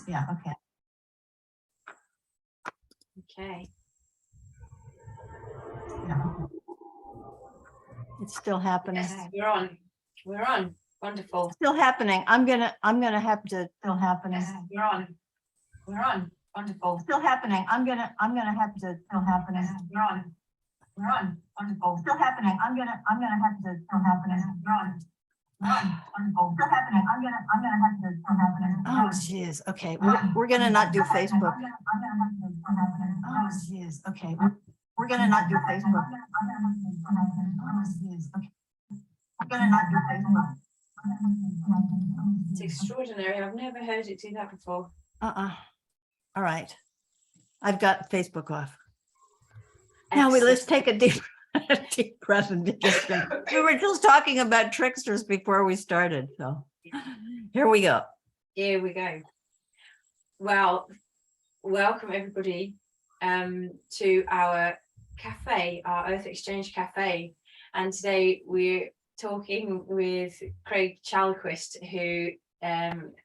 Yeah, okay. Okay. Yeah. It's still happening. Yes, we're on. We're on. Wonderful. Still happening. I'm gonna have to still happening. Yes, we're on. We're on. Wonderful. Still happening. I'm gonna have to still happening. We're on. We're on. Wonderful. Still happening. I'm gonna have to still happening. We're on. We're on. Wonderful. Still happening. I'm gonna have to still happening. Oh jeez. Okay. We're gonna not do Facebook. Oh jeez. Okay. We're gonna not do Facebook. Oh jeez. Okay. We're gonna not do Facebook. It's extraordinary. I've never heard it do that before. All right. I've got Facebook off. Now let's take a deep breath and do this thing. We were just talking about tricksters before we started. So here we go. Here we go. Well, welcome everybody to our cafe, our Earth Exchange Cafe. And today we're talking with Craig Chalquist, who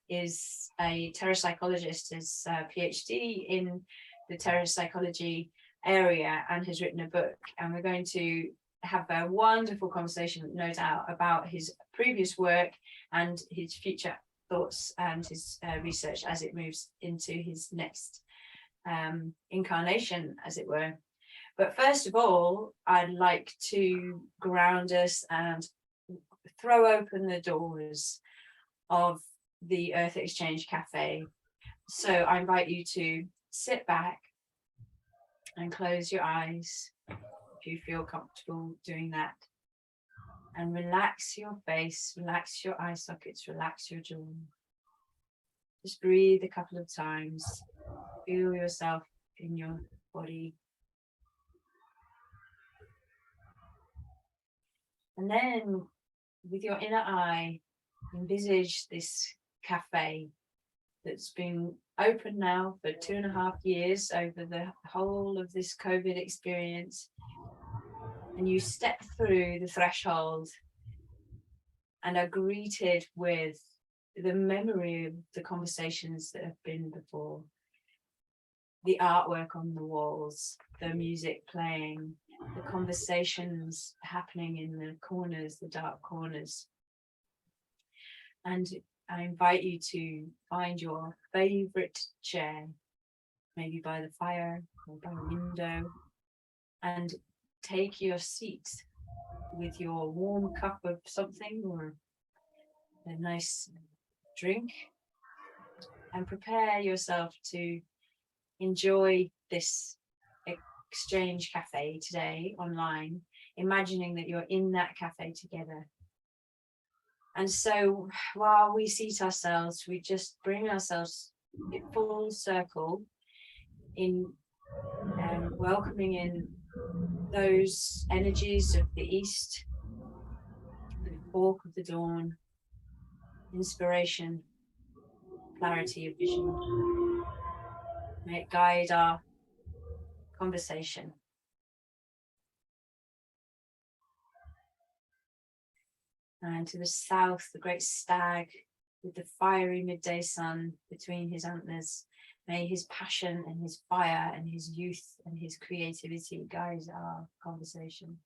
is a terrapsychologist, is a PhD in the terrapsychology area and has written a book. And we're going to have a wonderful conversation, no doubt, about his previous work and his future thoughts and his research as it moves into his next incarnation, as it were. But first of all, I'd like to ground us and throw open the doors of the Earth Exchange Cafe. So I invite you to sit back and close your eyes if you feel comfortable doing that. And relax your face, relax your eye sockets, relax your jaw. Just breathe a couple of times. Feel yourself in your body. And then with your inner eye, envisage this cafe that's been open now for 2.5 years over the whole of this COVID experience. And you step through the threshold and are greeted with the memory of the conversations that have been before, the artwork on the walls, the music playing, the conversations happening in the corners, the dark corners. And I invite you to find your favorite chair, maybe by the fire or by the window, and take your seat with your warm cup of something or a nice drink, and prepare yourself to enjoy this Exchange Cafe today online, imagining that you're in that cafe together. And so while we seat ourselves, we just bring ourselves full circle in welcoming in those energies of the East, the fork of the dawn, inspiration, clarity of vision. May it guide our conversation. And to the south, the great stag with the fiery midday sun between his antlers. May his passion and his fire and his youth and his creativity guide our conversation.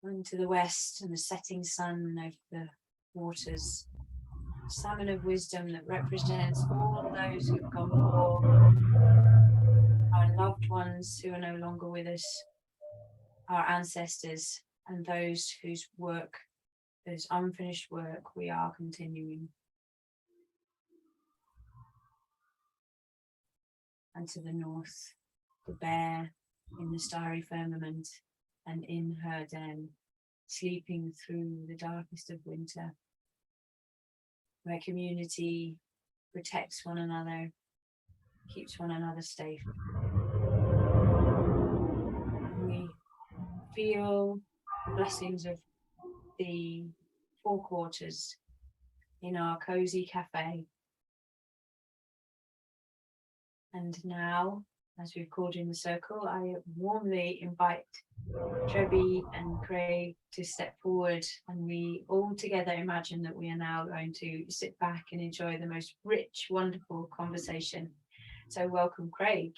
And to the west and the setting sun over the waters. Salmon of wisdom that represents all of those who have gone before, our loved ones who are no longer with us, our ancestors, and those whose work, whose unfinished work we are continuing. And to the north, the bear in the starry firmament and in her den, sleeping through the darkest of winter, where community protects one another, keeps one another safe. We feel the blessings of the four quarters in our cozy cafe. And now, as we've called in the circle, I warmly invite Trebi and Craig to step forward, and we all together imagine that we are now going to sit back and enjoy the most rich, wonderful conversation. So welcome, Craig.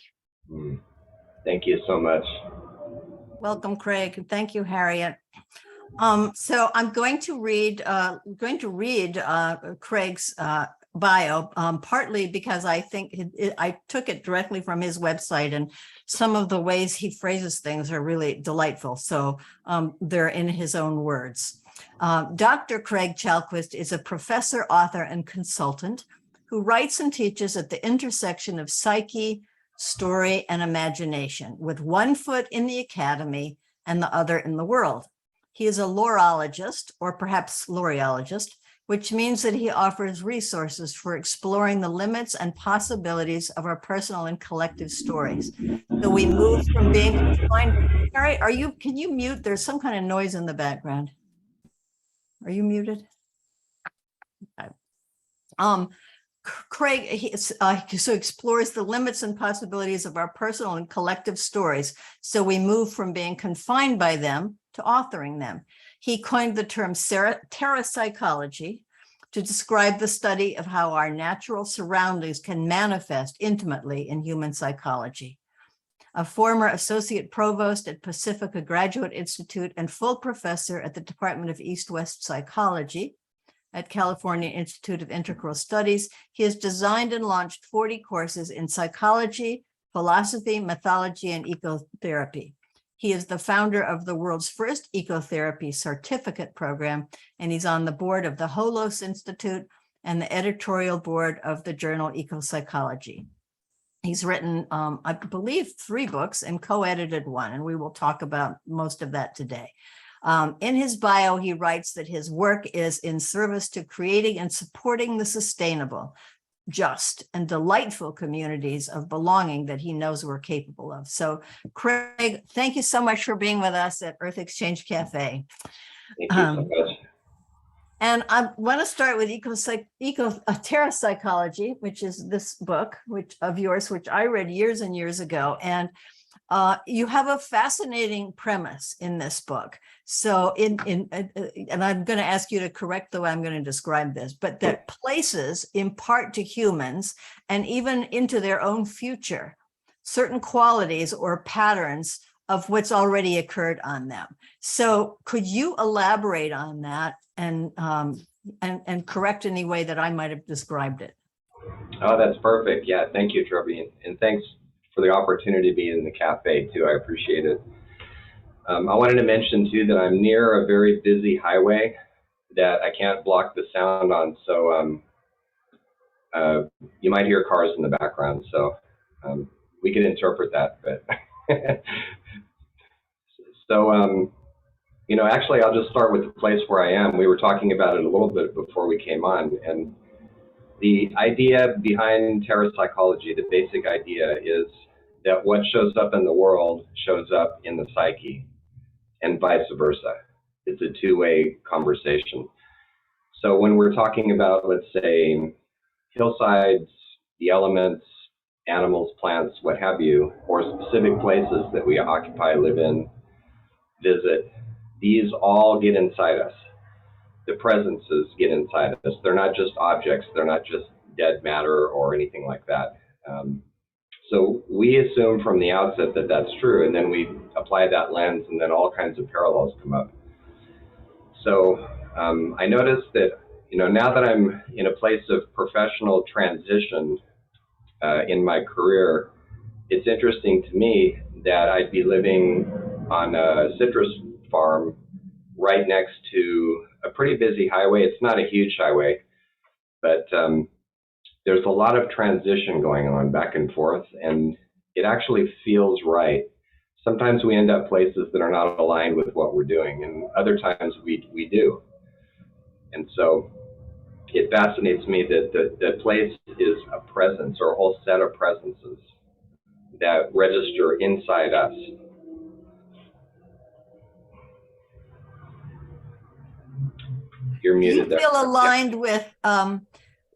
Thank you so much. Welcome, Craig. Thank you, Harriet. So I'm going to read Craig's bio, partly because I think I took it directly from his website, and some of the ways he phrases things are really delightful. So they're in his own words. Dr. Craig Chalquist is a professor, author, and consultant who writes and teaches at the intersection of psyche, story, and imagination, with one foot in the academy and the other in the world. He is a lorologist, or perhaps loriologist, which means that he offers resources for exploring the limits and possibilities of our personal and collective stories. So we move from being confined. Harry, can you mute? There's some kind of noise in the background. Are you muted? Craig so explores the limits and possibilities of our personal and collective stories. So we move from being confined by them to authoring them. He coined the term Terrapsychology to describe the study of how our natural surroundings can manifest intimately in human psychology. A former associate provost at Pacifica Graduate Institute and full professor at the Department of East-West Psychology at California Institute of Integral Studies, he has designed and launched 40 courses in psychology, philosophy, mythology, and ecotherapy. He is the founder of the world's first ecotherapy certificate program, and he's on the board of the Holos Institute and the editorial board of the journal Ecopsychology. He's written, I believe, 3 books and co-edited 1, and we will talk about most of that today. In his bio, he writes that his work is in service to creating and supporting the sustainable, just, and delightful communities of belonging that he knows we're capable of. So, Craig, thank you so much for being with us at Earth Exchange Café. Thank you so much. And I want to start with Terrapsychology, which is this book of yours, which I read years and years ago. And you have a fascinating premise in this book. So and I'm going to ask you to correct the way I'm going to describe this, but that places impart to humans and even into their own future certain qualities or patterns of what's already occurred on them. So could you elaborate on that and correct any way that I might have described it? Oh, that's perfect. Yeah, thank you, Trebi, and thanks for the opportunity to be in the cafe too. I appreciate it. I wanted to mention too that I'm near a very busy highway that I can't block the sound on, so you might hear cars in the background. So we can interpret that. But so you know, actually, I'll just start with the place where I am. We were talking about it a little bit before we came on, and the idea behind Terrapsychology, the basic idea is that what shows up in the world shows up in the psyche, and vice versa. It's a two-way conversation. So when we're talking about, let's say, hillsides, the elements, animals, plants, what have you, or specific places that we occupy, live in, visit, these all get inside us. The presences get inside us. They're not just objects. They're not just dead matter or anything like that. So we assume from the outset that that's true, and then we apply that lens, and then all kinds of parallels come up. So I noticed that, you know, now that I'm in a place of professional transition in my career, it's interesting to me that I'd be living on a citrus farm right next to a pretty busy highway. It's not a huge highway, but there's a lot of transition going on back and forth, and it actually feels right. Sometimes we end up places that are not aligned with what we're doing, and other times we do. And so it fascinates me that the place is a presence, or a whole set of presences that register inside us. You're muted there. Do you feel aligned with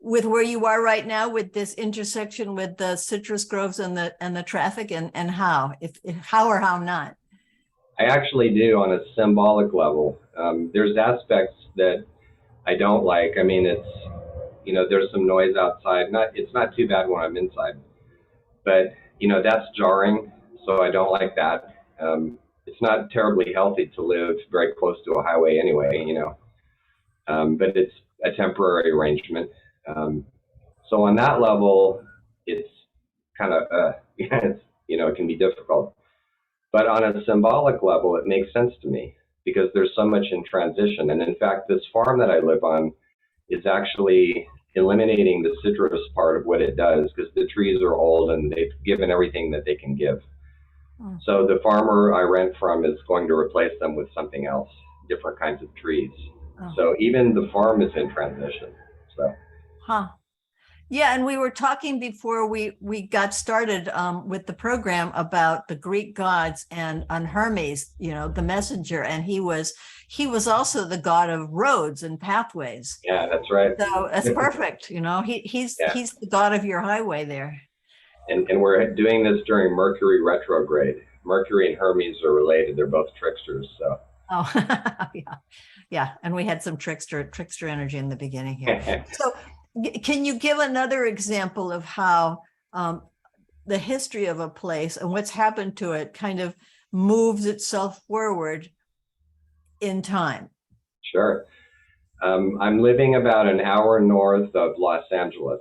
with where you are right now with this intersection with the citrus groves and the traffic, and how, if how or how not? I actually do on a symbolic level. There's aspects that I don't like. I mean, it's, you know, there's some noise outside. It's not too bad when I'm inside, but you know, that's jarring. So I don't like that. It's not terribly healthy to live very close to a highway anyway, you know, but it's a temporary arrangement. So on that level, it's kind of, yeah, it's, you know, it can be difficult. But on a symbolic level, it makes sense to me because there's so much in transition. And in fact, this farm that I live on is actually eliminating the citrus part of what it does because the trees are old and they've given everything that they can give. So the farmer I rent from is going to replace them with something else, different kinds of trees. So even the farm is in transition. So. Yeah, and we were talking before we got started with the program about the Greek gods and on Hermes, you know, the messenger, and he was also the god of roads and pathways. Yeah, that's right. So it's perfect, you know. He's the god of your highway there. And we're doing this during Mercury retrograde. Mercury and Hermes are related. They're both tricksters. So. Oh, yeah. And we had some trickster energy in the beginning here. So can you give another example of how the history of a place and what's happened to it kind of moves itself forward in time? Sure. I'm living about an hour north of Los Angeles,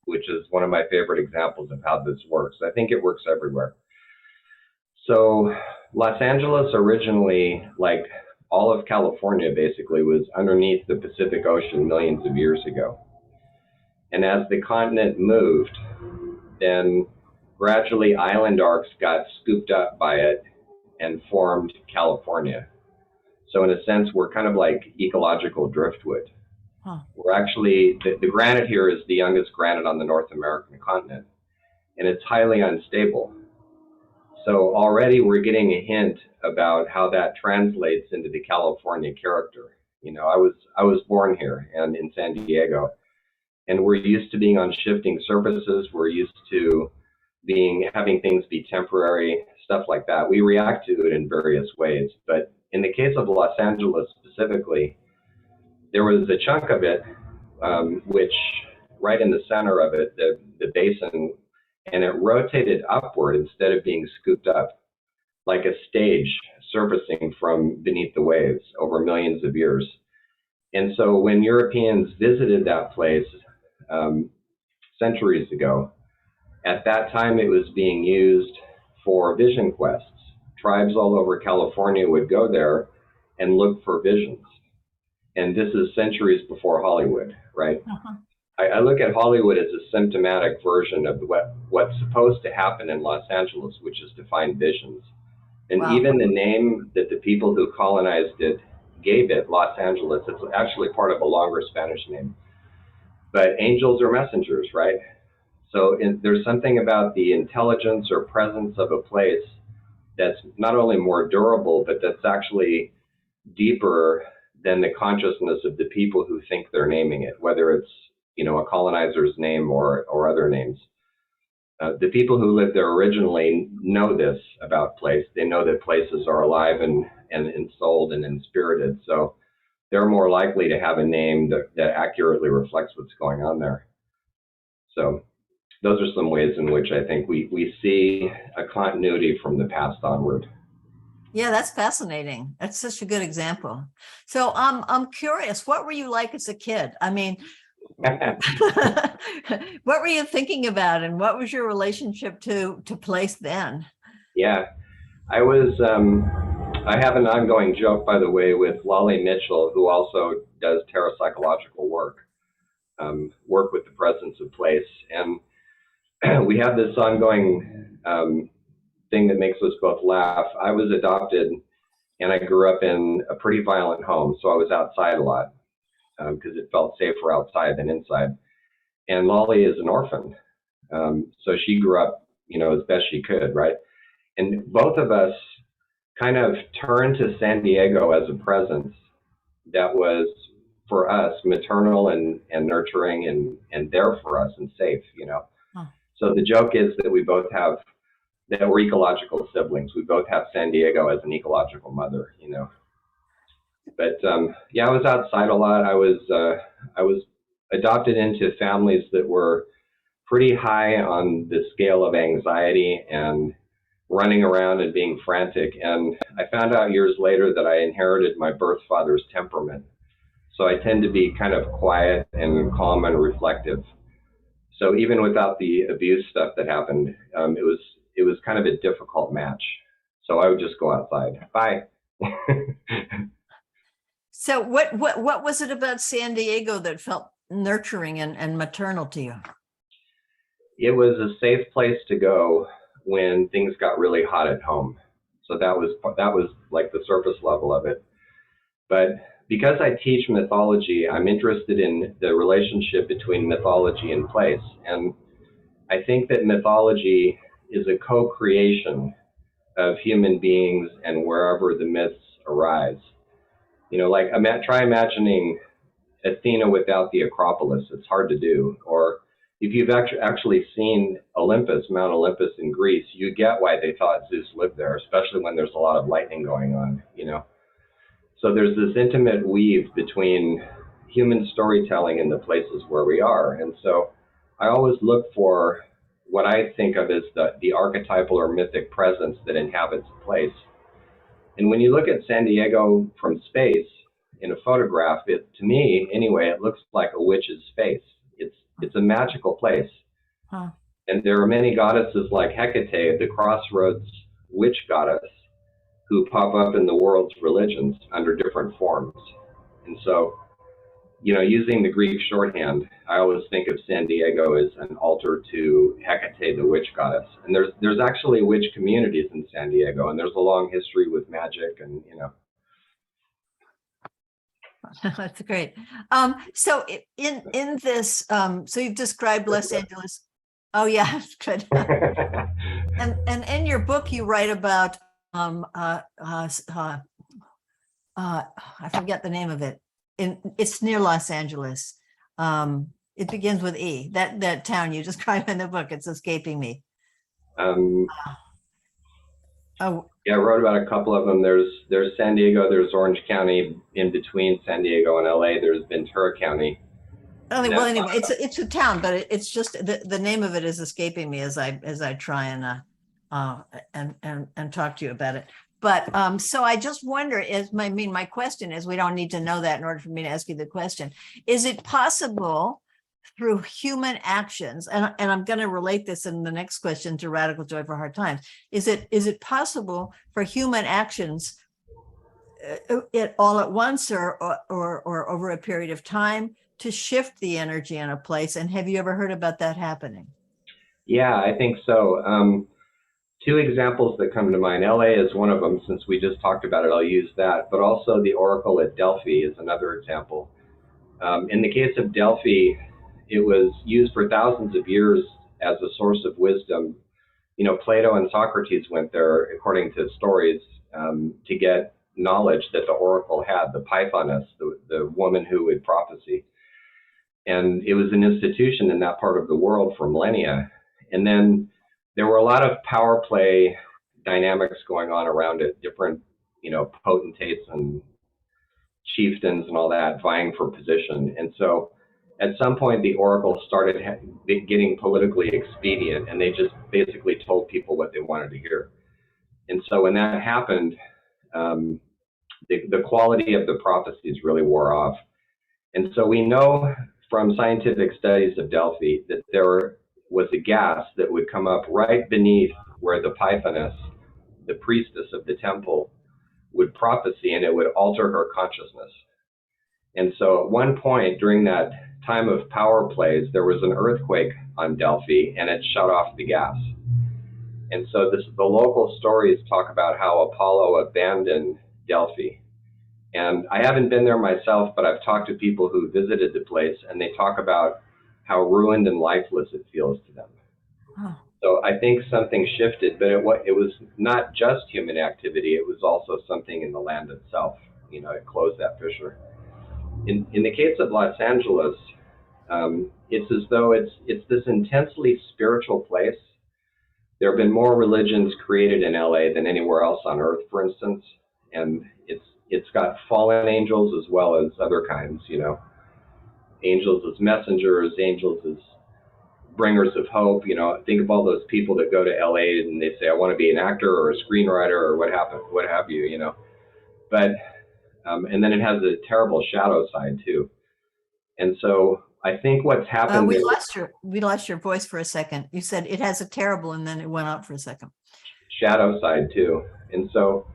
which is one of my favorite examples of how this works. I think it works everywhere. So Los Angeles originally, like all of California basically, was underneath the Pacific Ocean millions of years ago. And as the continent moved, then gradually island arcs got scooped up by it and formed California. So in a sense, we're kind of like ecological driftwood. We're actually, the granite here is the youngest granite on the North American continent, and it's highly unstable. So already we're getting a hint about how that translates into the California character. You know, I was born here and in San Diego, and we're used to being on shifting surfaces. We're used to having things be temporary, stuff like that. We react to it in various ways. But in the case of Los Angeles specifically, there was a chunk of it, which right in the center of it, the basin, and it rotated upward instead of being scooped up, like a stage surfacing from beneath the waves over millions of years. And so when Europeans visited that place centuries ago, at that time it was being used for vision quests. Tribes all over California would go there and look for visions. And this is centuries before Hollywood, right? I look at Hollywood as a symptomatic version of what's supposed to happen in Los Angeles, which is to find visions. And even the name that the people who colonized it gave it, Los Angeles, it's actually part of a longer Spanish name. But angels are messengers, right? So there's something about the intelligence or presence of a place that's not only more durable, but that's actually deeper than the consciousness of the people who think they're naming it, whether it's, you know, a colonizer's name or other names. The people who lived there originally know this about place. They know that places are alive and ensouled and inspirited. So they're more likely to have a name that accurately reflects what's going on there. So those are some ways in which I think we see a continuity from the past onward. Yeah, that's fascinating. That's such a good example. So I'm curious, what were you like as a kid? I mean, what were you thinking about, and what was your relationship to place then? Yeah, I have an ongoing joke, by the way, with Lolly Mitchell, who also does terrapsychological work with the presence of place. And we have this ongoing thing that makes us both laugh. I was adopted and I grew up in a pretty violent home, so I was outside a lot because it felt safer outside than inside. And Lolly is an orphan, so she grew up, you know, as best she could, right? And both of us kind of turned to San Diego as a presence that was for us, maternal and nurturing and there for us and safe, Huh. So the joke is that that we're ecological siblings. We both have San Diego as an ecological mother, But yeah, I was outside a lot. I was adopted into families that were pretty high on the scale of anxiety and running around and being frantic. And I found out years later that I inherited my birth father's temperament. So I tend to be kind of quiet and calm and reflective. So even without the abuse stuff that happened, it was kind of a difficult match. So I would just go outside. Bye. So what was it about San Diego that felt nurturing and maternal to you? It was a safe place to go when things got really hot at home. So that was like the surface level of it. But because I teach mythology, I'm interested in the relationship between mythology and place. And I think that mythology is a co-creation of human beings and wherever the myths arise. Like try imagining Athena without the Acropolis. It's hard to do. Or if you've actually seen Olympus, Mount Olympus in Greece, you get why they thought Zeus lived there, especially when there's a lot of lightning going on, So there's this intimate weave between human storytelling and the places where we are. And so I always look for what I think of as the archetypal or mythic presence that inhabits a place. And when you look at San Diego from space in a photograph, to me, anyway, it looks like a witch's face. It's a magical place. Huh. And there are many goddesses like Hecate, the crossroads witch goddess, who pop up in the world's religions under different forms. And so, using the Greek shorthand, I always think of San Diego as an altar to Hecate, the witch goddess. And there's actually witch communities in San Diego, and there's a long history with magic and, That's great. So in this, so you've described Los Angeles. Oh yeah, good. And in your book, you write about I forget the name of it. It's near Los Angeles. It begins with E. That town you describe in the book. It's escaping me. Oh yeah, I wrote about a couple of them. There's San Diego. There's Orange County. In between San Diego and LA, there's Ventura County. well, anyway, it's a town, but it's just the name of it is escaping me as I try and talk to you about it. But so I just wonder, my question is, we don't need to know that in order for me to ask you the question. Is it possible through human actions, and I'm going to relate this in the next question to Radical Joy for Hard Times, is it possible for human actions it all at once or over a period of time to shift the energy in a place? And have you ever heard about that happening? Yeah, I think so. Two examples that come to mind. LA is one of them. Since we just talked about it, I'll use that. But also the Oracle at Delphi is another example. In the case of Delphi, it was used for thousands of years as a source of wisdom. Plato and Socrates went there, according to stories, to get knowledge that the Oracle had, the Pythoness, the woman who would prophesy. And it was an institution in that part of the world for millennia. And then there were a lot of power play dynamics going on around it, different, potentates and chieftains and all that vying for position. And so at some point, the Oracle started getting politically expedient, and they just basically told people what they wanted to hear. And so when that happened, the quality of the prophecies really wore off. And so we know from scientific studies of Delphi that there was a gas that would come up right beneath where the Pythoness, the priestess of the temple, would prophesy, and it would alter her consciousness. And so at one point during that time of power plays, there was an earthquake on Delphi, and it shut off the gas. And so the local stories talk about how Apollo abandoned Delphi. And I haven't been there myself, but I've talked to people who visited the place, and they talk about how ruined and lifeless it feels to them. Huh. So I think something shifted, but it was not just human activity, it was also something in the land itself. It closed that fissure. in the case of Los Angeles, it's as though it's this intensely spiritual place. There have been more religions created in LA than anywhere else on Earth, for instance, and it's got fallen angels as well as other kinds, you know, angels as messengers, angels as bringers of hope. You know, think of all those people that go to LA and they say, I want to be an actor or a screenwriter or what have you, you know. But and then it has a terrible shadow side too. And so I think what's happened we lost your voice for a second. You said it has a terrible, and then it went out for a second. Shadow side too. And so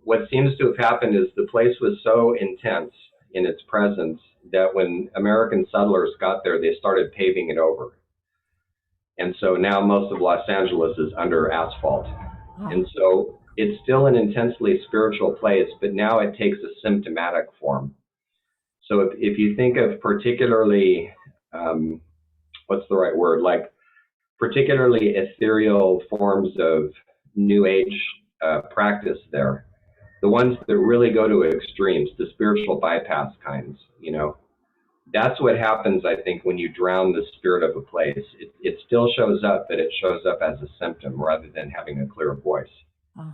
what seems to have happened is the place was so intense in its presence that when American settlers got there, they started paving it over. And so now most of Los Angeles is under asphalt. Oh. And so it's still an intensely spiritual place, but now it takes a symptomatic form. So if you think of particularly, what's the right word, like particularly ethereal forms of New Age practice there, the ones that really go to extremes, the spiritual bypass kinds, you know, that's what happens, I think, when you drown the spirit of a place. It still shows up, but it shows up as a symptom rather than having a clear voice. Oh.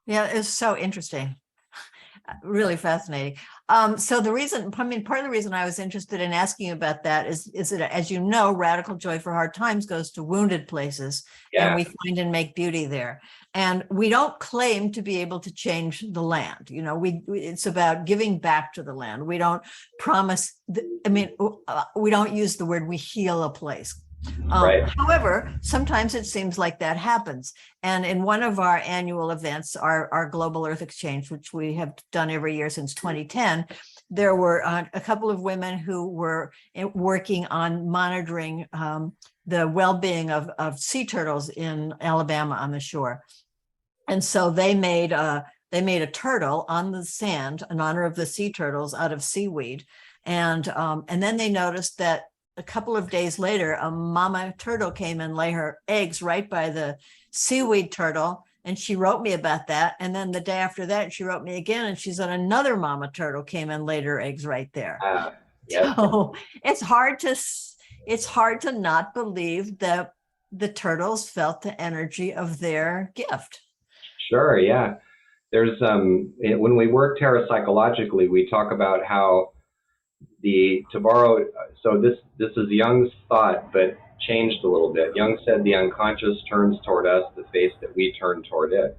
Yeah, it's so interesting. Really fascinating. So the reason, I mean, part of the reason I was interested in asking you about that is that, as you know, Radical Joy for Hard Times goes to wounded places, and we find and make beauty there. And we don't claim to be able to change the land. You know, it's about giving back to the land. We don't promise, we don't use the word we heal a place. Right. However, sometimes it seems like that happens. And in one of our annual events, our Global Earth Exchange, which we have done every year since 2010, there were a couple of women who were working on monitoring the well-being of sea turtles in Alabama on the shore. And so they made a turtle on the sand in honor of the sea turtles out of seaweed. And then they noticed that a couple of days later, a mama turtle came and lay her eggs right by the seaweed turtle. And she wrote me about that. And then the day after that, she wrote me again, and she said another mama turtle came and laid her eggs right there. Yes. So it's hard to not believe that the turtles felt the energy of their gift. Sure. Yeah. There's when we work terrapsychologically, we talk about how to borrow, so this is Jung's thought, but changed a little bit. Jung said the unconscious turns toward us the face that we turn toward it.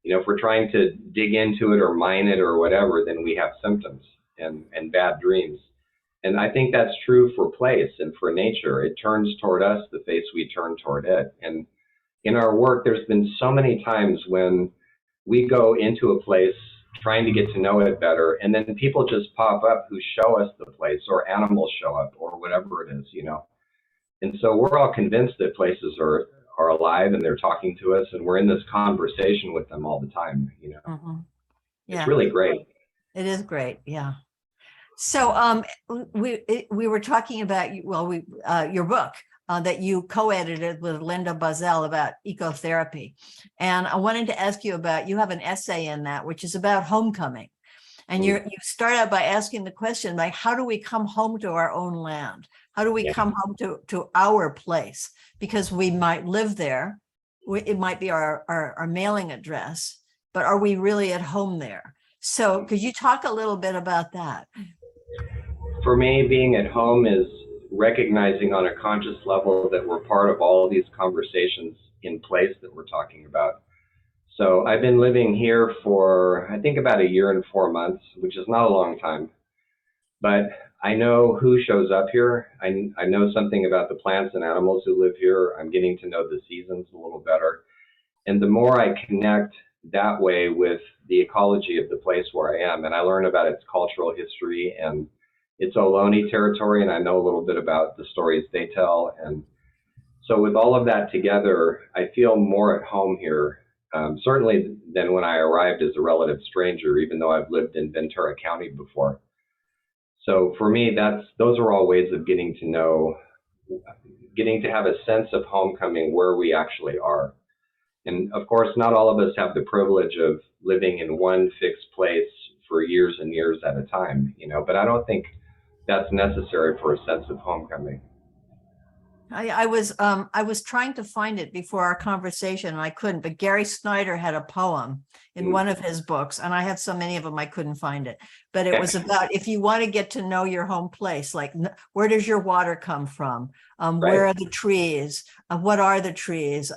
You know, if we're trying to dig into it or mine it or whatever, then we have symptoms and bad dreams. And I think that's true for place and for nature. It turns toward us the face we turn toward it. And in our work, there's been so many times when we go into a place trying to get to know it better, and then people just pop up who show us the place, or animals show up, or whatever it is, you know. And so we're all convinced that places are alive and they're talking to us, and we're in this conversation with them all the time, you know. Mm-hmm. Yeah. It's really great. It is great. Yeah. So we were talking about, your book that you co-edited with Linda Buzzell about ecotherapy. And I wanted to ask you about, you have an essay in that, which is about homecoming. And you start out by asking the question, like, how do we come home to our own land? How do we come home to our place? Because we might live there. It might be our mailing address, but are we really at home there? So could you talk a little bit about that? For me, being at home is recognizing on a conscious level that we're part of all of these conversations in place that we're talking about. So I've been living here for, I think, about 1 year and 4 months, which is not a long time, but I know who shows up here. I know something about the plants and animals who live here. I'm getting to know the seasons a little better. And the more I connect that way with the ecology of the place where I am, and I learn about its cultural history and its Ohlone territory, and I know a little bit about the stories they tell. And so with all of that together, I feel more at home here, certainly than when I arrived as a relative stranger, even though I've lived in Ventura County before. So for me, those are all ways of getting to know, getting to have a sense of homecoming where we actually are. And of course, not all of us have the privilege of living in one fixed place for years and years at a time, but I don't think that's necessary for a sense of homecoming. I was trying to find it before our conversation and I couldn't, but Gary Snyder had a poem in one of his books, and I have so many of them I couldn't find it. But it was about, if you want to get to know your home place, like where does your water come from? Where are the trees? What are the trees?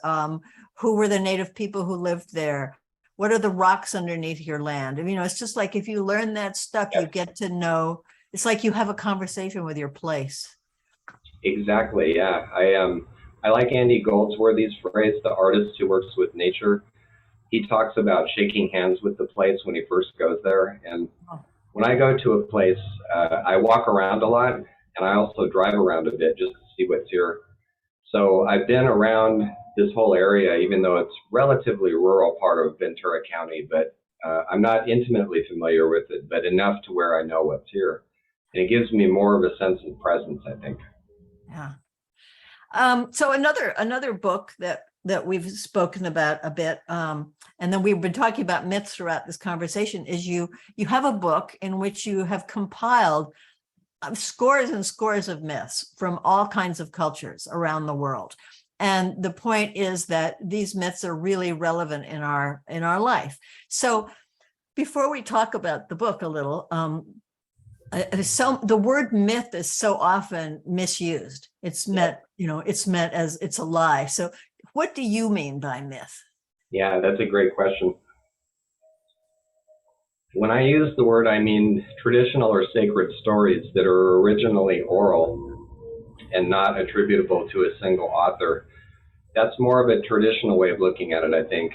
Who were the native people who lived there? What are the rocks underneath your land? And, it's just like, if you learn that stuff, you get to know, it's like you have a conversation with your place. Exactly. Yeah. I like Andy Goldsworthy's phrase, the artist who works with nature. He talks about shaking hands with the place when he first goes there. And when I go to a place, I walk around a lot, and I also drive around a bit just to see what's here. So I've been around this whole area, even though it's relatively rural part of Ventura County, but I'm not intimately familiar with it, but enough to where I know what's here. And it gives me more of a sense of presence, I think. Yeah. So another book that we've spoken about a bit, and then we've been talking about myths throughout this conversation, is you have a book in which you have compiled scores and scores of myths from all kinds of cultures around the world. And the point is that these myths are really relevant in our life. So before we talk about the book a little, the word myth is so often misused. It's meant as it's a lie. So what do you mean by myth? Yeah, that's a great question. When I use the word, I mean traditional or sacred stories that are originally oral and not attributable to a single author. That's more of a traditional way of looking at it, I think,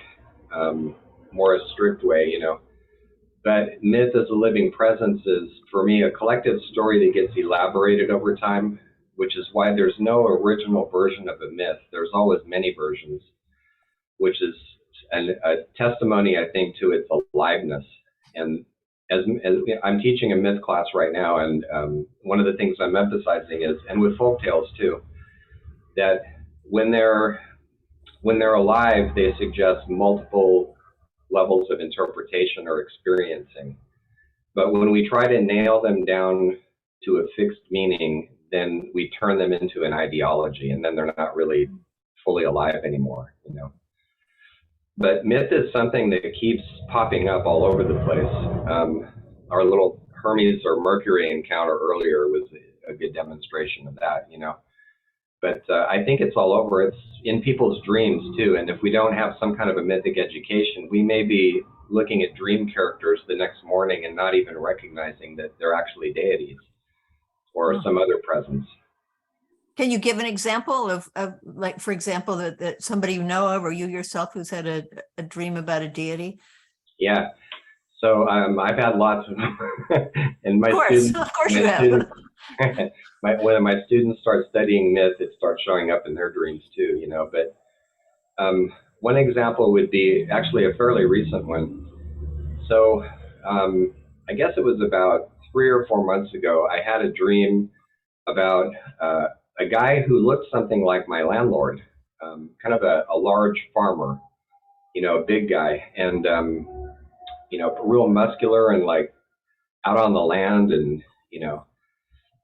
more a strict way, But myth as a living presence is, for me, a collective story that gets elaborated over time, which is why there's no original version of a myth. There's always many versions, which is a testimony, I think, to its aliveness. And as I'm teaching a myth class right now, and one of the things I'm emphasizing is, and with folk tales too, that when they're alive, they suggest multiple levels of interpretation or experiencing. But when we try to nail them down to a fixed meaning, then we turn them into an ideology, and then they're not really fully alive anymore, But myth is something that keeps popping up all over the place. Our little Hermes or Mercury encounter earlier was a good demonstration of that, But I think it's all over. It's in people's dreams too. And if we don't have some kind of a mythic education, we may be looking at dream characters the next morning and not even recognizing that they're actually deities or some other presence. Can you give an example of like, for example, that somebody you know of, or you yourself who's had a dream about a deity? Yeah. So I've had lots of them. And of course you have. When my students start studying myth, it starts showing up in their dreams too, But one example would be actually a fairly recent one. So I guess it was about 3 or 4 months ago, I had a dream about a guy who looked something like my landlord, kind of a large farmer, a big guy, and real muscular and like out on the land, and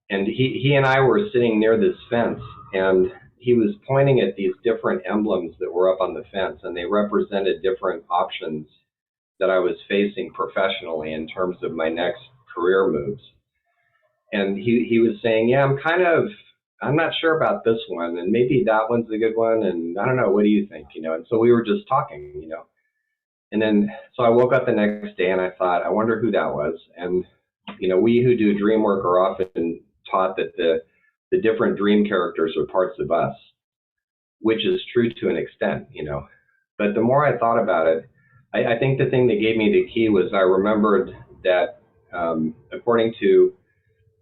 and he and I were sitting near this fence, and he was pointing at these different emblems that were up on the fence, and they represented different options that I was facing professionally in terms of my next career moves. And he was saying, yeah, I'm not sure about this one, and maybe that one's a good one, and I don't know, what do you think, And so we were just talking, And then, so I woke up the next day and I thought, I wonder who that was. And, we who do dream work are often taught that the different dream characters are parts of us, which is true to an extent, But the more I thought about it, I think the thing that gave me the key was I remembered that according to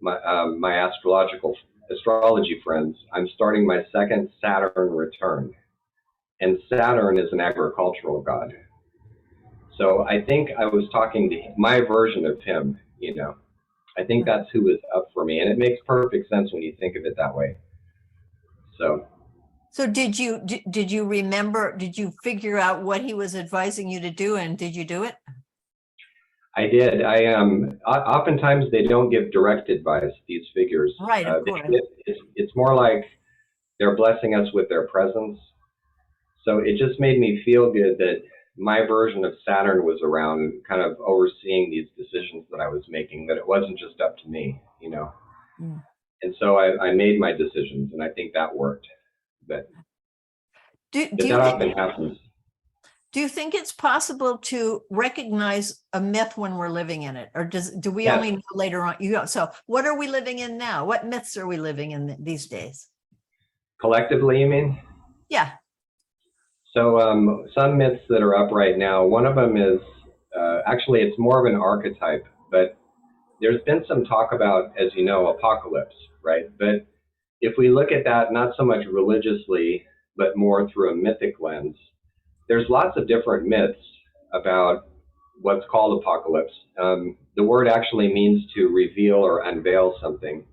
my astrology friends, I'm starting my second Saturn return. And Saturn is an agricultural god. So I think I was talking to my version of him, I think that's who was up for me. And it makes perfect sense when you think of it that way. So did you remember, did you figure out what he was advising you to do, and did you do it? I did. Oftentimes they don't give direct advice, these figures. Right, of course. It's more like they're blessing us with their presence. So it just made me feel good that my version of Saturn was around, kind of overseeing these decisions that I was making, that it wasn't just up to me, you know. Mm. And so I made my decisions, and I think that worked. But that often happens. Do you think it's possible to recognize a myth when we're living in it, or do we Yes. only know later on? So what are we living in now? What myths are we living in these days? Collectively, you mean? Yeah. So some myths that are up right now, one of them is, actually it's more of an archetype, but there's been some talk about, as you know, apocalypse, right? But if we look at that not so much religiously, but more through a mythic lens, there's lots of different myths about what's called apocalypse. The word actually means to reveal or unveil something.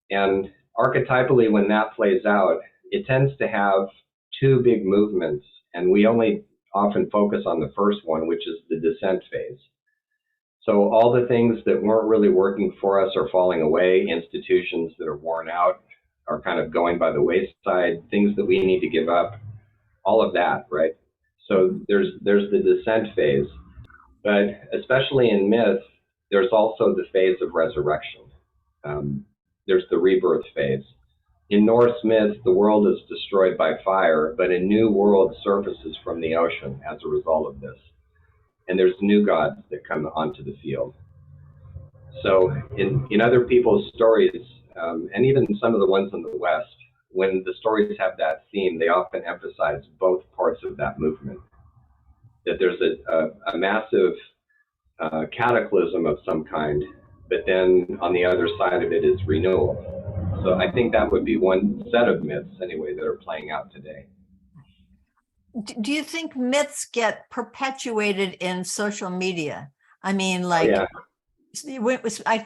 And archetypally, when that plays out, it tends to have two big movements, and we only often focus on the first one, which is the descent phase. So all the things that weren't really working for us are falling away, institutions that are worn out are kind of going by the wayside, things that we need to give up, all of that, right? So there's the descent phase, but especially in myth, there's also the phase of resurrection. There's the rebirth phase. In Norse myth, the world is destroyed by fire, but a new world surfaces from the ocean as a result of this. And there's new gods that come onto the field. So in other people's stories, and even some of the ones in the West, when the stories have that theme, they often emphasize both parts of that movement. That there's a massive cataclysm of some kind, but then on the other side of it is renewal. So I think that would be one set of myths, anyway, that are playing out today. Do you think myths get perpetuated in social media? I mean, like, yeah. I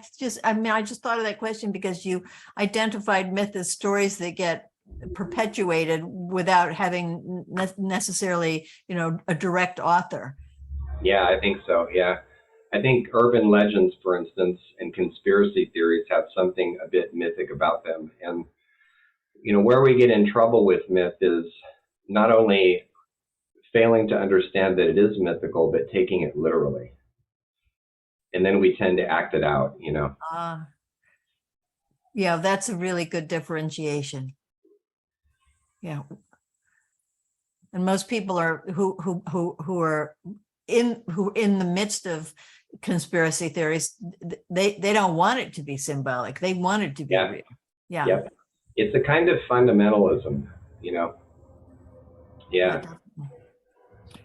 just thought of that question because you identified myth as stories that get perpetuated without having necessarily, a direct author. Yeah, I think so. Yeah. I think urban legends, for instance, and conspiracy theories have something a bit mythic about them. And, where we get in trouble with myth is not only failing to understand that it is mythical, but taking it literally. And then we tend to act it out, Yeah, that's a really good differentiation. Yeah. And most people are who are in the midst of conspiracy theories, they don't want it to be symbolic. They want it to be real. Yeah. Yep. It's a kind of fundamentalism, Yeah.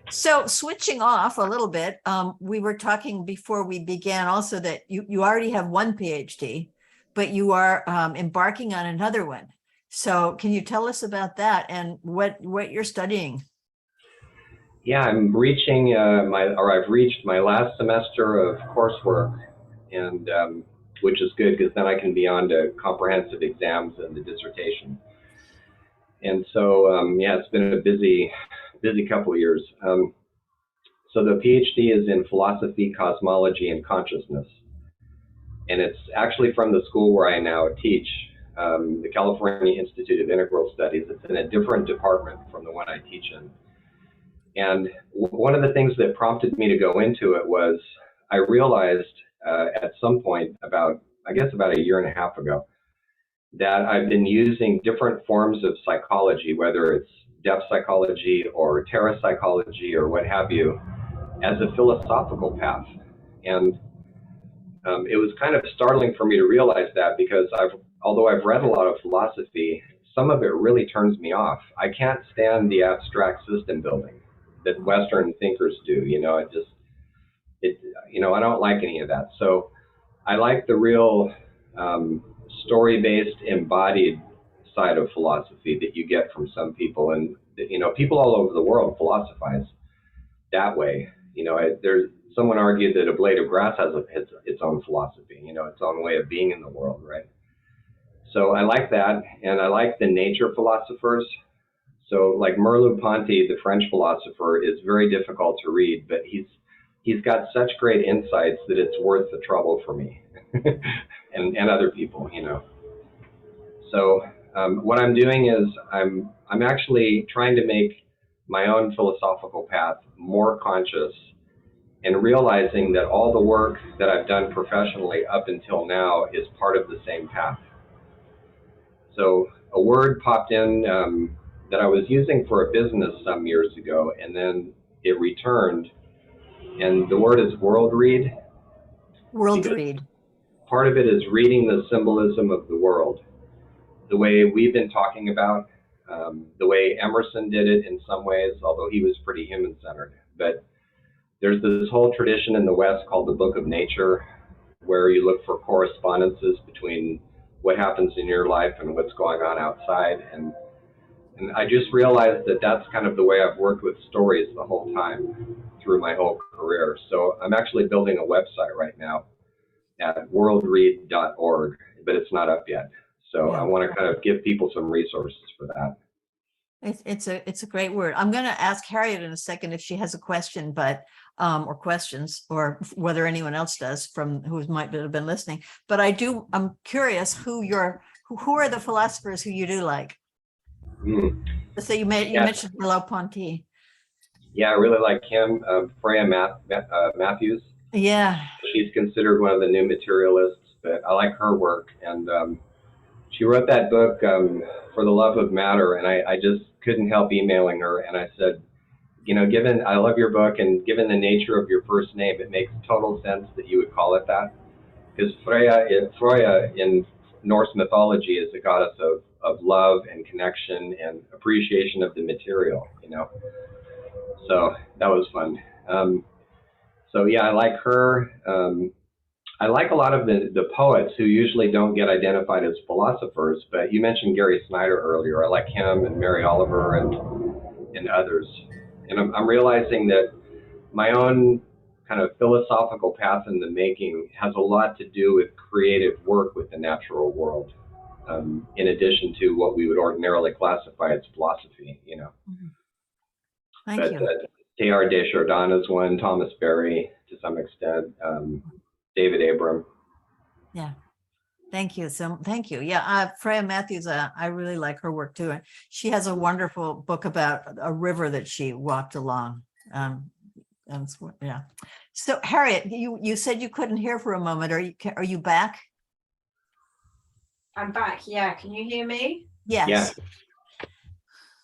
So switching off a little bit, we were talking before we began also that you already have one PhD, but you are embarking on another one. So can you tell us about that and what you're studying? Yeah, I'm reaching I've reached my last semester of coursework, and which is good because then I can be on to comprehensive exams and the dissertation. And so, it's been a busy couple of years. So the PhD is in philosophy, cosmology, and consciousness. And it's actually from the school where I now teach, the California Institute of Integral Studies. It's in a different department from the one I teach in. And one of the things that prompted me to go into it was I realized at some point about a year and a half ago, that I've been using different forms of psychology, whether it's depth psychology or terrapsychology or what have you, as a philosophical path. And it was kind of startling for me to realize that, because although I've read a lot of philosophy, some of it really turns me off. I can't stand the abstract system building that Western thinkers do. I don't like any of that. So I like the real story-based, embodied side of philosophy that you get from some people, and people all over the world philosophize that way. There's someone argued that a blade of grass has its own philosophy, its own way of being in the world, right? So I like that, and I like the nature philosophers. So like Merleau-Ponty, the French philosopher, is very difficult to read, but he's he's got such great insights that it's worth the trouble for me and other people, you know. So what I'm doing is I'm actually trying to make my own philosophical path more conscious, and realizing that all the work that I've done professionally up until now is part of the same path. So a word popped in that I was using for a business some years ago, and then it returned, and the word is world read. World read. Part of it is reading the symbolism of the world, the way we've been talking about, the way Emerson did it in some ways, although he was pretty human-centered. But there's this whole tradition in the West called the Book of Nature, where you look for correspondences between what happens in your life and what's going on outside. And I just realized that that's kind of the way I've worked with stories the whole time through my whole career. So I'm actually building a website right now at worldread.org, but it's not up yet. So I want to kind of give people some resources for that. It's a great word. I'm going to ask Harriet in a second if she has a question, but or questions, or whether anyone else does from who might have been listening. But I'm curious who are the philosophers who you do like? So you mentioned Merleau-Ponty. Yeah, I really like him. Freya Matthews. Yeah. She's considered one of the new materialists, but I like her work. And she wrote that book, For the Love of Matter, and I just couldn't help emailing her. And I said, you know, I love your book, and given the nature of your first name, it makes total sense that you would call it that. Because Freya in Norse mythology is a goddess of love and connection and appreciation of the material, you know. So that was fun. So yeah, I like her. I like a lot of the poets who usually don't get identified as philosophers, but you mentioned Gary Snyder earlier. I like him and Mary Oliver and others. And I'm realizing that my own kind of philosophical path in the making has a lot to do with creative work with the natural world, in addition to what we would ordinarily classify as philosophy, you know. Thank you. Teilhard de Chardin is one, Thomas Berry to some extent, David Abram. Yeah. Thank you. So thank you. Yeah. Freya Matthews, I really like her work too. And she has a wonderful book about a river that she walked along. Yeah. So Harriet, you said you couldn't hear for a moment. Are you back? I'm back. Yeah. Can you hear me? Yes. Yeah.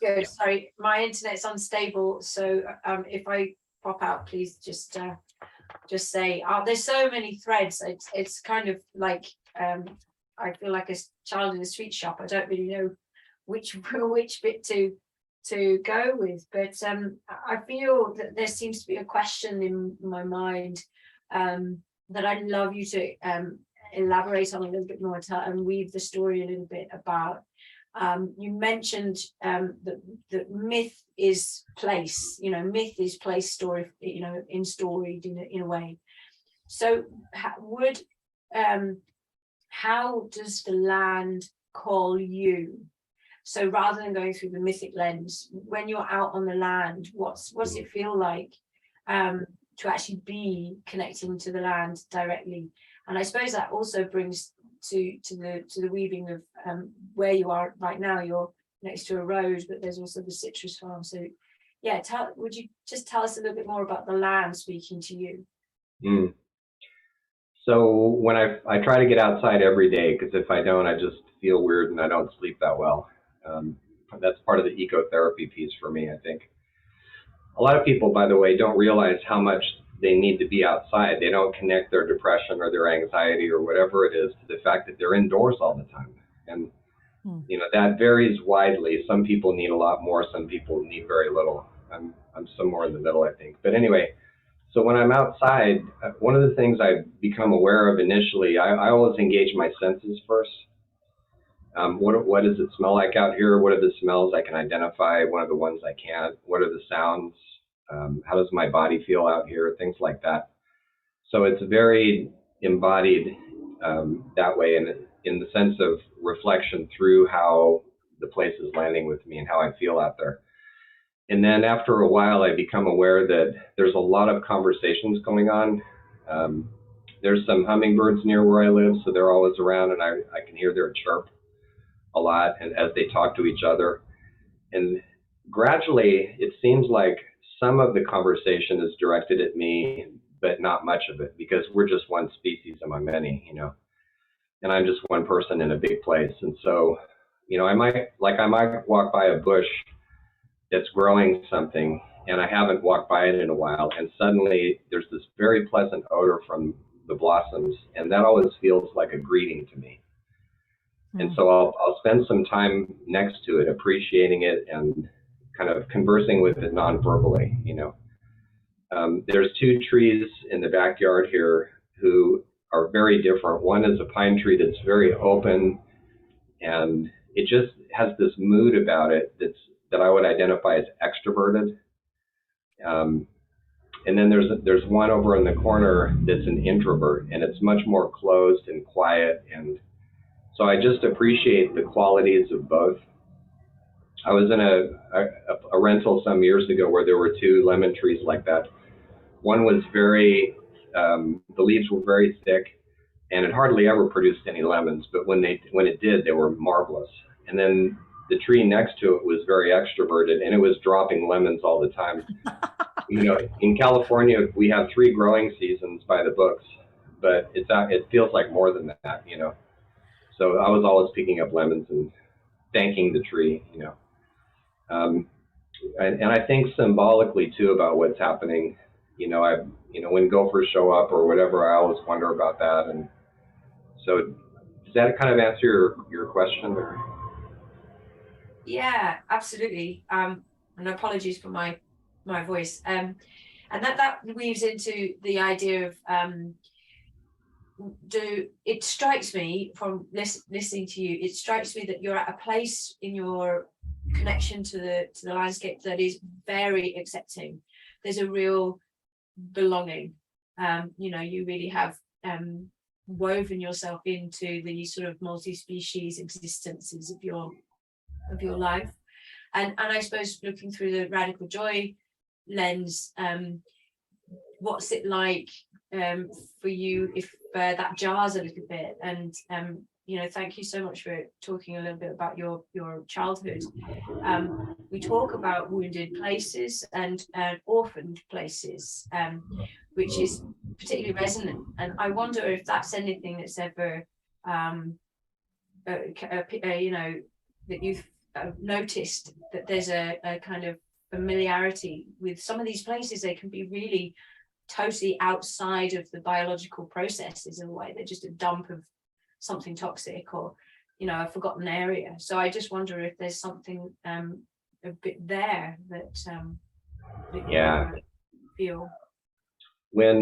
Good. Sorry, my internet's unstable. So if I pop out, please just say, there's so many threads. It's kind of like, I feel like a child in a sweet shop. I don't really know which bit to go with, but I feel that there seems to be a question in my mind that I'd love you to elaborate on a little bit more and weave the story a little bit about. You mentioned that myth is place, you know, myth is place story, you know, in storied in a way. So how does the land call you? So rather than going through the mythic lens, when you're out on the land, what's it feel like to actually be connecting to the land directly? And I suppose that also brings to the weaving of where you are right now. You're next to a road, but there's also the citrus farm. So yeah, would you just tell us a little bit more about the land speaking to you? So when I try to get outside every day, because if I don't, I just feel weird and I don't sleep that well. That's part of the ecotherapy piece for me, I think. A lot of people, by the way, don't realize how much they need to be outside. They don't connect their depression or their anxiety or whatever it is to the fact that they're indoors all the time. And you know, that varies widely. Some people need a lot more, some people need very little. I'm somewhere in the middle, I think. But anyway, so when I'm outside, one of the things I've become aware of initially, I always engage my senses first. What does it smell like out here? What are the smells I can identify? What are the ones I can't? What are the sounds? How does my body feel out here? Things like that. So it's very embodied that way, in the sense of reflection through how the place is landing with me and how I feel out there. And then after a while, I become aware that there's a lot of conversations going on. There's some hummingbirds near where I live, so they're always around, and I can hear their chirp a lot, and as they talk to each other. And gradually, it seems like some of the conversation is directed at me, but not much of it, because we're just one species among many, you know, and I'm just one person in a big place. And so, you know, I might walk by a bush that's growing something, and I haven't walked by it in a while, and suddenly there's this very pleasant odor from the blossoms, and that always feels like a greeting to me. And so I'll spend some time next to it, appreciating it and kind of conversing with it non-verbally, you know. There's two trees in the backyard here who are very different. One is a pine tree that's very open, and it just has this mood about it that I would identify as extroverted. And then there's one over in the corner that's an introvert, and it's much more closed and quiet. And so I just appreciate the qualities of both. I was in a rental some years ago where there were two lemon trees like that. One was very, the leaves were very thick, and it hardly ever produced any lemons, but when it did, they were marvelous. And then the tree next to it was very extroverted, and it was dropping lemons all the time. You know, in California, we have 3 growing seasons by the books, but it feels like more than that, you know. So I was always picking up lemons and thanking the tree, you know. And I think symbolically too about what's happening. You know, when gophers show up or whatever, I always wonder about that. And so, does that kind of answer your question? Or? Yeah, absolutely. And apologies for my voice. And that weaves into the idea of it strikes me from listening to you, it strikes me that you're at a place in your connection to the landscape that is very accepting. There's a real belonging. You know, you really have woven yourself into the sort of multi-species existences of your life. And I suppose looking through the radical joy lens, what's it like for you if that jars a little bit? And you know, thank you so much for talking a little bit about your childhood. We talk about wounded places and orphaned places, which is particularly resonant. And I wonder if that's anything that's ever, you know, that you've noticed, that there's a kind of familiarity with some of these places. They can be really totally outside of the biological processes in a way. They're just a dump of something toxic, or, you know, a forgotten area. So I just wonder if there's something a bit there that you feel. When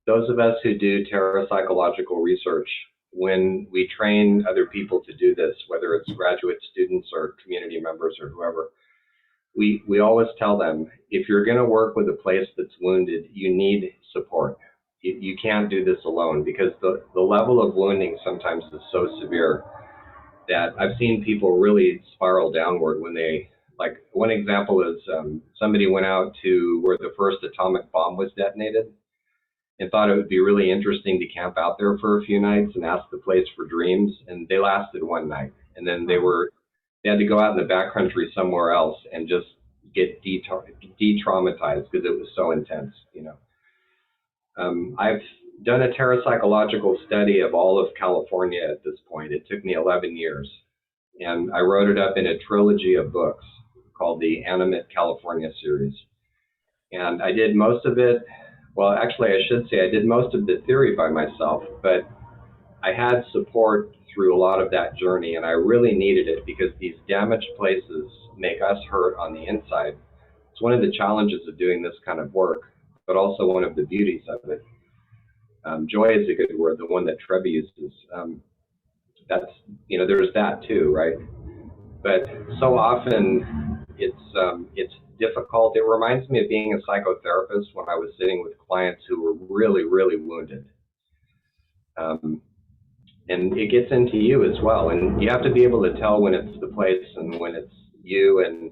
those of us who do terrapsychological research, when we train other people to do this, whether it's graduate students or community members or whoever, we always tell them, if you're going to work with a place that's wounded, you need support. You can't do this alone, because the level of wounding sometimes is so severe that I've seen people really spiral downward when they, like, one example is somebody went out to where the first atomic bomb was detonated and thought it would be really interesting to camp out there for a few nights and ask the place for dreams, and they lasted one night, and then they had to go out in the backcountry somewhere else and just get de-traumatized because it was so intense, you know. I've done a terrapsychological study of all of California at this point. It took me 11 years, and I wrote it up in a trilogy of books called the Animate California series. And I did most of it, well, actually I should say I did most of the theory by myself, but I had support through a lot of that journey, and I really needed it because these damaged places make us hurt on the inside. It's one of the challenges of doing this kind of work, but also one of the beauties of it. Joy is a good word, the one that Trevi uses. That's, you know, there's that too, right? But so often it's difficult. It reminds me of being a psychotherapist when I was sitting with clients who were really, really wounded. And it gets into you as well. And you have to be able to tell when it's the place and when it's you. And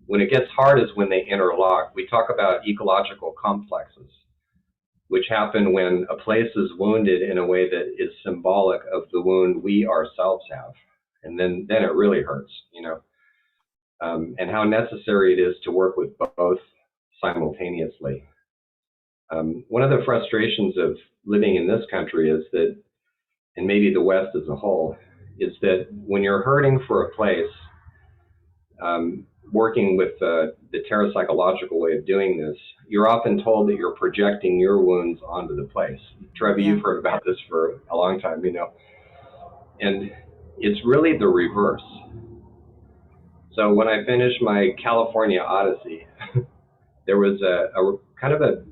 when it gets hard is when they interlock. We talk about ecological complexes, which happen when a place is wounded in a way that is symbolic of the wound we ourselves have. And then it really hurts, you know, and how necessary it is to work with both simultaneously. One of the frustrations of living in this country is that, and maybe the West as a whole, is that when you're hurting for a place, working with the Terrapsychological way of doing this, you're often told that you're projecting your wounds onto the place. Trevor, you've heard about this for a long time, you know, and it's really the reverse. So when I finished my California Odyssey, there was a kind of a,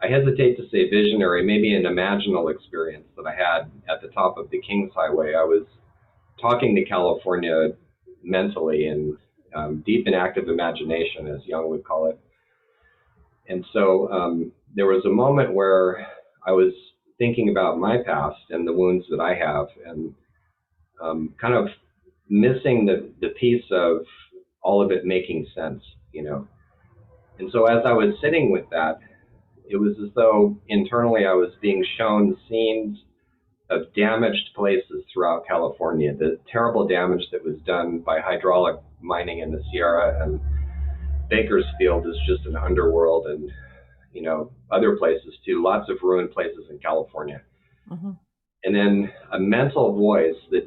I hesitate to say visionary, maybe an imaginal experience that I had at the top of the Kings Highway. I was talking to California mentally and deep in active imagination, as Jung would call it. And so there was a moment where I was thinking about my past and the wounds that I have, and kind of missing the piece of all of it making sense, you know. And so as I was sitting with that, it was as though internally I was being shown scenes of damaged places throughout California, the terrible damage that was done by hydraulic mining in the Sierra, and Bakersfield is just an underworld, and you know, other places too, lots of ruined places in California. Mm-hmm. And then a mental voice that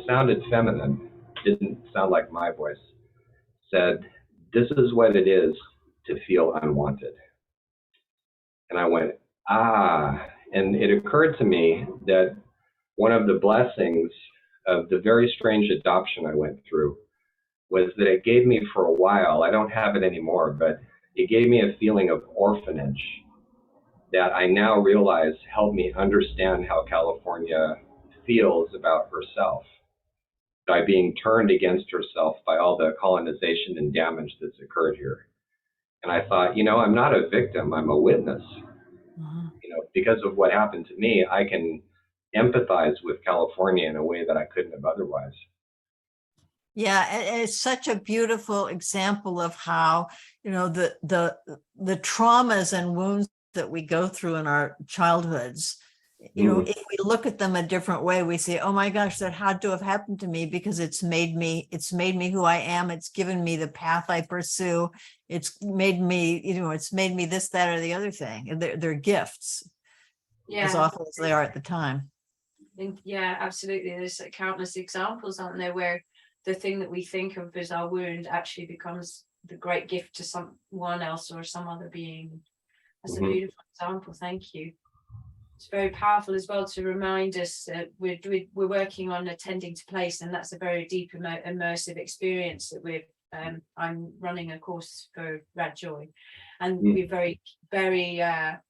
sounded feminine, didn't sound like my voice, said, "This is what it is to feel unwanted." And I went, ah, and it occurred to me that one of the blessings of the very strange adoption I went through was that it gave me, for a while, I don't have it anymore, but it gave me a feeling of orphanage that I now realize helped me understand how California feels about herself by being turned against herself by all the colonization and damage that's occurred here. And I thought, you know, I'm not a victim, I'm a witness. Mm-hmm. You know, because of what happened to me, I can empathize with California in a way that I couldn't have otherwise. Yeah, and it's such a beautiful example of how, you know, the traumas and wounds that we go through in our childhoods, you know, if we look at them a different way, we say, oh my gosh, that had to have happened to me because it's made me who I am. It's given me the path I pursue. It's made me, you know, it's made me this, that, or the other thing. And they're gifts, as awful as they are at the time. Yeah, absolutely. There's countless examples, aren't there, where the thing that we think of as our wound actually becomes the great gift to someone else or some other being. That's a beautiful example. Thank you. It's very powerful as well to remind us that we're working on attending to place, and that's a very deep immersive experience that I'm running a course for Rad Joy, and we're very, very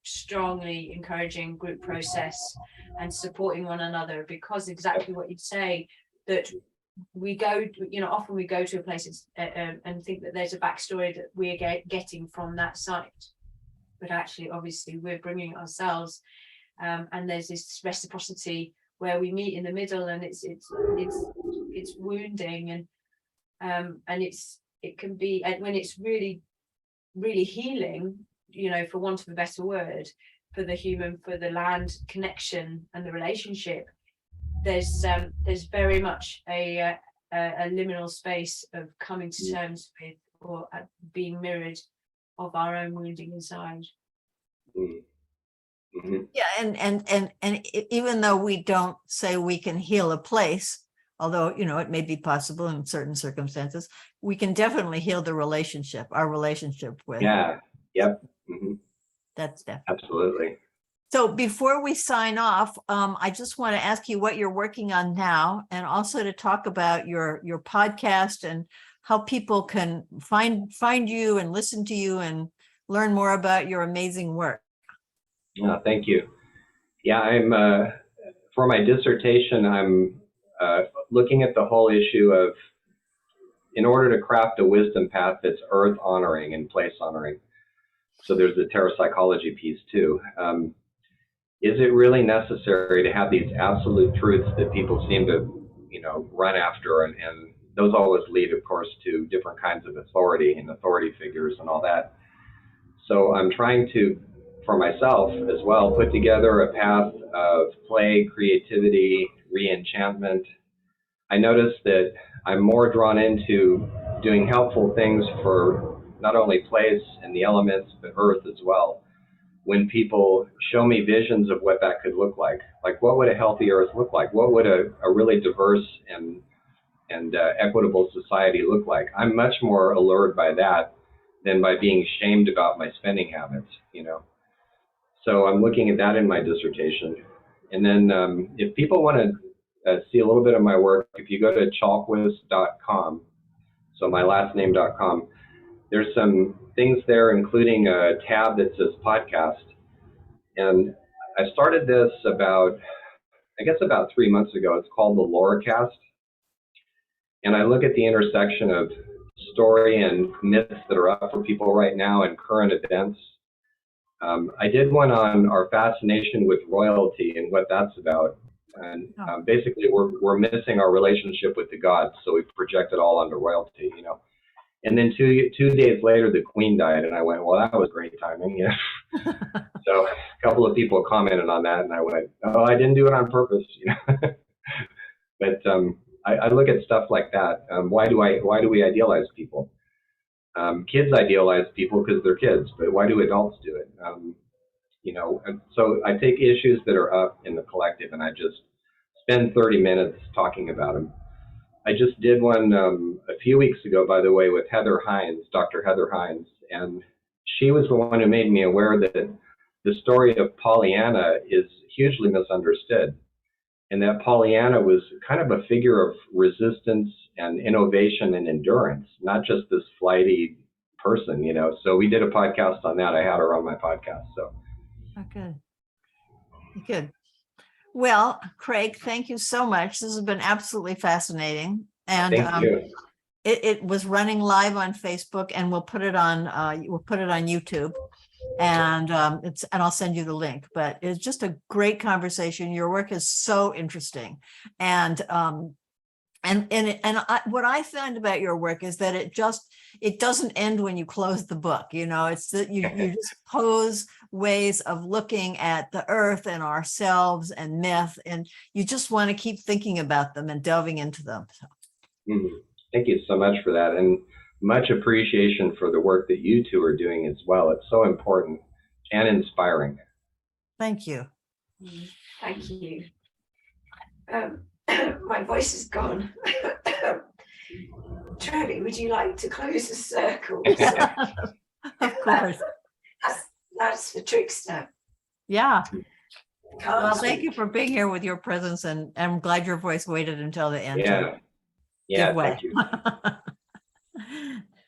strongly encouraging group process and supporting one another, because exactly what you say, that we go, you know, often we go to a place and think that there's a backstory that we're getting from that site, but actually obviously we're bringing ourselves, and there's this reciprocity where we meet in the middle, and it's wounding, and it can be, and when it's really, really healing, you know, for want of a better word, for the human, for the land connection and the relationship, there's very much a liminal space of coming to terms with, or being mirrored of our own wounding inside. Yeah, and even though we don't say we can heal a place, although, you know, it may be possible in certain circumstances, we can definitely heal the relationship, our relationship with. Yeah. Yep. That's definitely. Absolutely. So before we sign off, I just want to ask you what you're working on now, and also to talk about your podcast and how people can find you and listen to you and learn more about your amazing work. Thank you. Yeah, I'm for my dissertation, I'm looking at the whole issue of, in order to craft a wisdom path that's earth honoring and place honoring. So there's the Terrapsychology piece too. Is it really necessary to have these absolute truths that people seem to, you know, run after and those always lead, of course, to different kinds of authority and authority figures and all that. So I'm trying to, for myself as well, put together a path of play, creativity, re-enchantment. I notice that I'm more drawn into doing helpful things for not only place and the elements, but earth as well. When people show me visions of what that could look like what would a healthy earth look like? What would a really diverse and equitable society look like? I'm much more allured by that than by being shamed about my spending habits, So I'm looking at that in my dissertation. And then if people want to see a little bit of my work, if you go to chalquist.com, so my last name.com, there's some things there, including a tab that says podcast. And I started this about 3 months ago. It's called the Lorecast. And I look at the intersection of story and myths that are up for people right now and current events. I did one on our fascination with royalty and what that's about. And basically, we're missing our relationship with the gods, so we project it all onto royalty, And then two days later, the Queen died, and I went, well, that was great timing, So a couple of people commented on that, and I went, oh, I didn't do it on purpose, But I look at stuff like that. Why do we idealize people? Kids idealize people because they're kids, but why do adults do it? And so I take issues that are up in the collective, and I just spend 30 minutes talking about them. I just did one a few weeks ago, by the way, with Heather Hines, Dr. Heather Hines, and she was the one who made me aware that the story of Pollyanna is hugely misunderstood, and that Pollyanna was kind of a figure of resistance and innovation and endurance, not just this flighty person, So we did a podcast on that. I had her on my podcast, so. Oh, good. Well, Craig, thank you so much. This has been absolutely fascinating. And Thank you. It was running live on Facebook, and we'll put it on YouTube, and I'll send you the link. But it's just a great conversation. Your work is so interesting, and what I find about your work is that it doesn't end when you close the book. It's that you just pose ways of looking at the earth and ourselves and myth, and you just want to keep thinking about them and delving into them. So. Thank you so much for that, and much appreciation for the work that you two are doing as well. It's so important and inspiring. Thank you. Thank you. My voice is gone. Trevi, would you like to close the circle? Of course. That's the trickster. Yeah. Well, thank you for being here with your presence, and I'm glad your voice waited until the end. Yeah, thank you.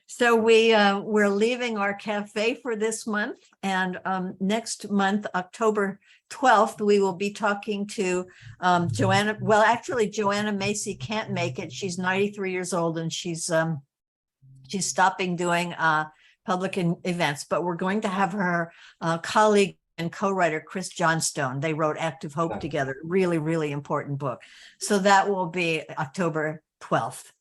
So we're leaving our cafe for this month, and next month, October 12th, we will be talking to Joanna. Well, actually, Joanna Macy can't make it. She's 93 years old, and she's stopping doing public events. But we're going to have her colleague and co-writer Chris Johnstone. They wrote Active Hope together. Really, really important book. So that will be October 12th.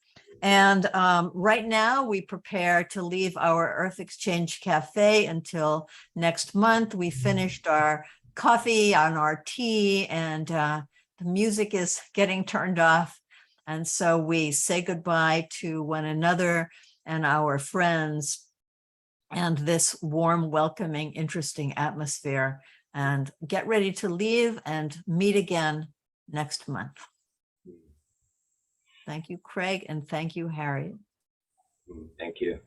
And right now we prepare to leave our Earth Exchange Cafe until next month. We finished our coffee and our tea, and the music is getting turned off. And so we say goodbye to one another and our friends and this warm, welcoming, interesting atmosphere, and get ready to leave and meet again next month. Thank you, Craig, and thank you, Harriet. Thank you.